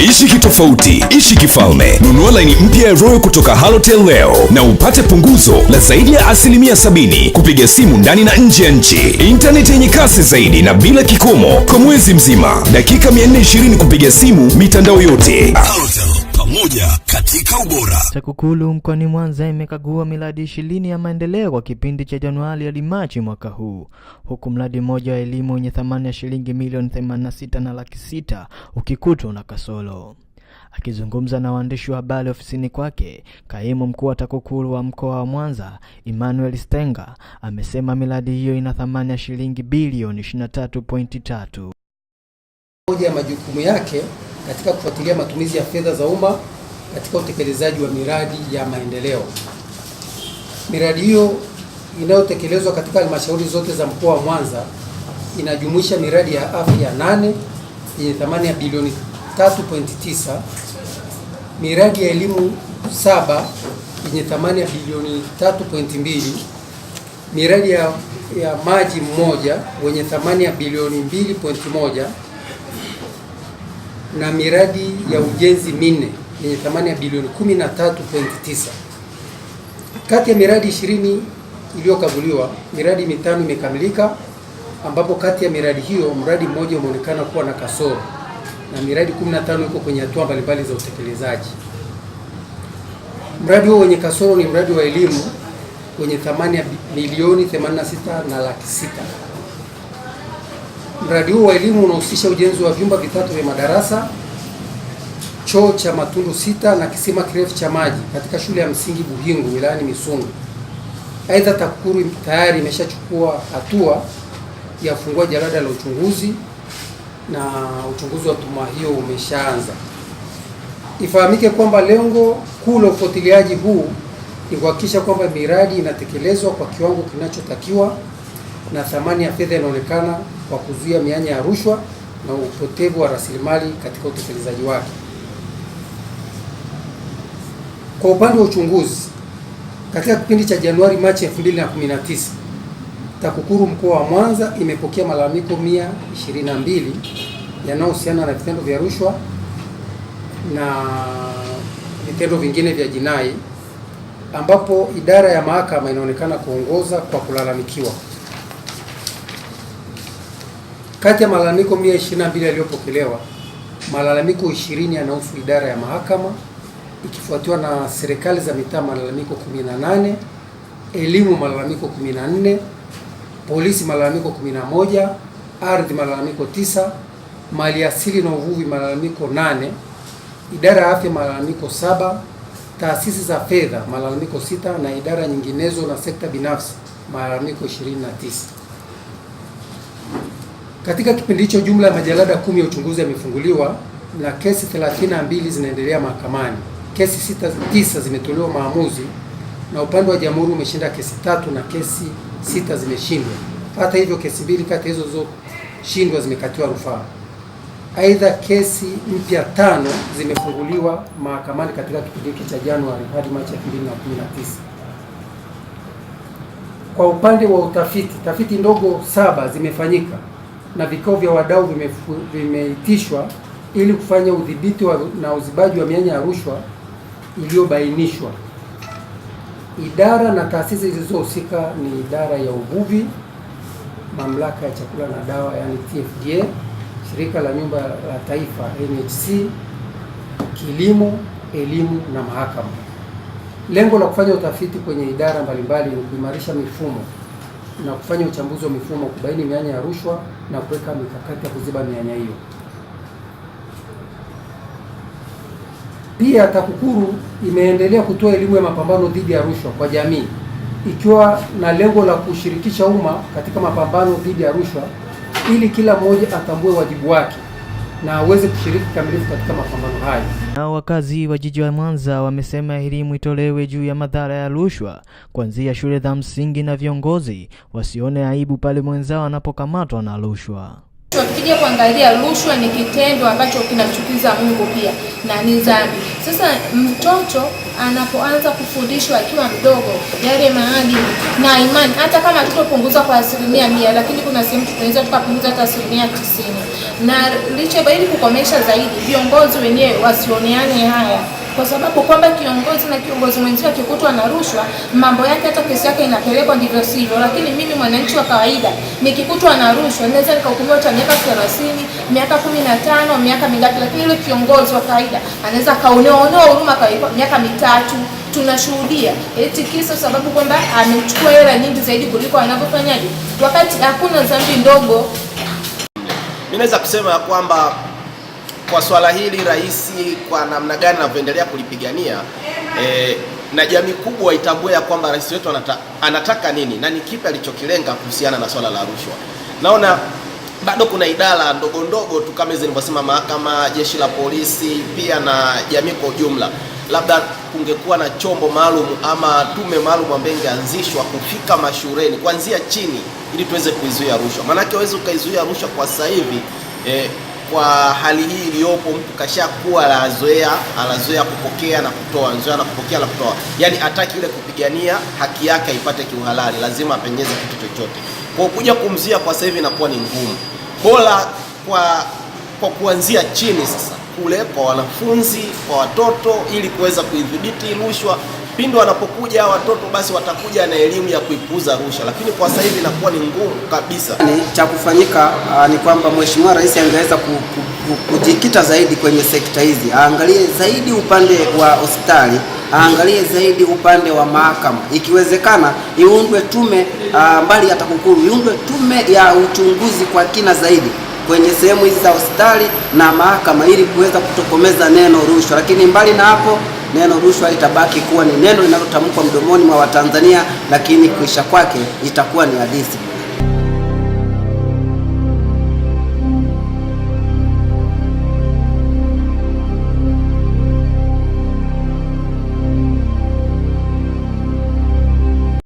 Ishi kitofauti, ishi kifalme. Nunua laini mpya ya Royal kutoka Halotel leo na upate punguzo la zaidi ya 70% kupiga simu ndani na nje ya nchi. Internet yenye kasi zaidi na bila kikomo kwa mwezi mzima. Dakika 420 kupiga simu mitandao yote. Halotel, pamoja katika ubora. TAKUKURU mkoani Mwanza imekagua miradi 20 ya maendeleo kwa kipindi cha Januari hadi Machi mwaka huu, huku mradi mmoja wa elimu wenye thamani ya shilingi milioni 86.6 ukikutwa na kasoro. Akizungumza na waandishi wa habari ofisini kwake, kaimu mkuu wa TAKUKURU wa mkoa wa Mwanza, Emmanuel Stenga, amesema miradi hiyo ina thamani ya shilingi bilioni 23.3. Moja ya majukumu yake katika kufuatilia matumizi ya fedha za umma katika utekelezaji wa miradi ya maendeleo. Miradi hiyo inayotekelezwa katika halmashauri zote za mkoa wa Mwanza inajumuisha miradi ya afya 8 yenye thamani ya bilioni 3.9, miradi ya elimu 7 yenye thamani ya bilioni 3.2, miradi ya maji 1 wenye thamani ya bilioni 2.1 na miradi ya ujenzi 4 yenye thamani ya bilioni 13.9. Kati ya miradi 20 iliyokaguliwa, miradi 5 imekamilika, ambapo kati ya miradi hiyo mradi mmoja umeonekana kuwa na kasoro na miradi 15 iko kwenye hatua mbalimbali za utekelezaji. Mradi huo wenye kasoro ni mradi wa elimu wenye thamani ya milioni 86.6. Mradi huo wa elimu unahusisha ujenzi wa vyumba 3 vya madarasa, choo cha matundu 6 na kisima kirefu cha maji katika shule ya msingi Buhingu wilayani Misungu. Aidha, TAKUKURU tayari imeshachukua hatua ya kufungua jalada la uchunguzi na uchunguzi wa tuhuma hiyo umeshaanza. Ifahamike kwamba lengo kuu la ufuatiliaji huu ni kuhakikisha kwamba miradi inatekelezwa kwa kiwango kinachotakiwa na thamani ya fedha inaonekana, kwa kuzuia mianya ya rushwa na upotevu wa rasilimali katika utekelezaji wake. Kwa upande wa uchunguzi, katika kipindi cha Januari Machi 2019, TAKUKURU mkoa wa Mwanza imepokea malalamiko 122 yanayohusiana na vitendo vya rushwa na vitendo vingine vya jinai, ambapo idara ya mahakama inaonekana kuongoza kwa kulalamikiwa. Kati ya malalamiko 122 yaliyopokelewa, malalamiko 20 yanahusu idara ya mahakama, ikifuatiwa na serikali za mitaa malalamiko 18, elimu malalamiko 14, polisi malalamiko 11, ardhi malalamiko 9, mali asili na uvuvi malalamiko 8, idara ya afya malalamiko 7, taasisi za fedha malalamiko 6 na idara nyinginezo na sekta binafsi malalamiko 29. Katika kipindi hicho jumla ya majalada 10 ya uchunguzi yamefunguliwa na kesi 32 zinaendelea mahakamani. Kesi 9 zimetolewa maamuzi na upande wa jamhuri umeshinda kesi 3 na kesi 6 zimeshindwa. Hata hivyo, kesi 2 kati hizo zilizoshindwa zimekatiwa rufaa. Aidha, kesi mpya 5 zimefunguliwa mahakamani katika kipindi hiki cha Januari hadi Machi 2019. Kwa upande wa utafiti, tafiti ndogo 7 zimefanyika na vikao vya wadau vimeitishwa ili kufanya udhibiti na uzibaji wa mianya ya rushwa iliyobainishwa. Idara na taasisi zilizohusika ni idara ya uvuvi, mamlaka ya chakula na dawa yani TFDA, shirika la nyumba la taifa NHC, kilimo, elimu na mahakama. Lengo la kufanya utafiti kwenye idara mbalimbali ni kuimarisha mifumo na kufanya uchambuzi wa mifumo, kubaini mianya ya rushwa na kuweka mikakati ya kuziba mianya hiyo. Pia TAKUKURU imeendelea kutoa elimu ya mapambano dhidi ya rushwa kwa jamii, ikiwa na lengo la kushirikisha umma katika mapambano dhidi ya rushwa ili kila mmoja atambue wajibu wake na aweze kushiriki kamilifu katika mapambano hayo. Na wakazi wa jiji la Mwanza wamesema elimu itolewe juu ya madhara ya rushwa kuanzia shule za msingi, na viongozi wasione aibu pale mwenzao anapokamatwa na rushwa. Tukija kuangalia, rushwa ni kitendo ambacho kinachukiza Mungu pia na ni dhambi. Sasa mtoto anapoanza kufundishwa akiwa mdogo yale maadili na imani, hata kama tutopunguza kwa 100%, lakini kuna sehemu tunaweza tukapunguza hata 90%. Na licha ili kukomesha zaidi, viongozi wenyewe wasioneane haya, kwa sababu kwamba kiongozi na kiongozi mwenzio akikutwa na rushwa, mambo yake hata kesi yake inapelekwa ndivyo sivyo. Lakini mimi mwananchi wa kawaida nikikutwa na rushwa naweza nikahukumiwa hata miaka 30, miaka 15, miaka mingapi, lakini yule kiongozi wa kawaida anaweza kaonewa huruma kwa miaka 3. Tunashuhudia eti kisa sababu kwamba amechukua hela nyingi zaidi kuliko anavyofanyaje, wakati hakuna dhambi ndogo. Mimi naweza kusema kwamba kwa swala hili rais kwa namna gani anavyoendelea kulipigania na jamii kubwa itambue ya kwamba rais wetu anataka nini na ni kipi alichokilenga kuhusiana na swala la rushwa. Naona bado kuna idara ndogo ndogo tu kama hizo nilivyosema, mahakama, jeshi la polisi, pia na jamii kwa ujumla. Labda kungekuwa na chombo maalum ama tume maalum ambayo ingeanzishwa kufika mashuleni kuanzia chini ili tuweze kuizuia rushwa. Maana yake uweze ukaizuia rushwa kwa sasa hivi kwa hali hii iliyopo, mtu kashakuwa anazoea kupokea na kutoa, anazoea na kupokea na kutoa. Yaani hataki ile kupigania haki yake ipate kiuhalali, lazima apenyeze kitu chochote. Kwa kuja kumzuia kwa sasa hivi inakuwa ni ngumu. Bora kwa kuanzia chini sasa kule kwa wanafunzi, kwa watoto, ili kuweza kuidhibiti rushwa. Pindi wanapokuja watoto basi watakuja na elimu ya kuipuza rushwa, lakini kwa sasa hivi inakuwa ni ngumu kabisa. Cha kufanyika ni kwamba Mheshimiwa Rais angeweza kujikita zaidi kwenye sekta hizi, aangalie zaidi upande wa hospitali, aangalie zaidi upande wa mahakama. Ikiwezekana iundwe tume mbali ya TAKUKURU, iundwe tume ya uchunguzi kwa kina zaidi kwenye sehemu hizi za hospitali na mahakama ili kuweza kutokomeza neno rushwa. Lakini mbali na hapo, neno rushwa itabaki kuwa ni neno linalotamkwa mdomoni mwa Watanzania, lakini kuisha kwake itakuwa ni hadithi.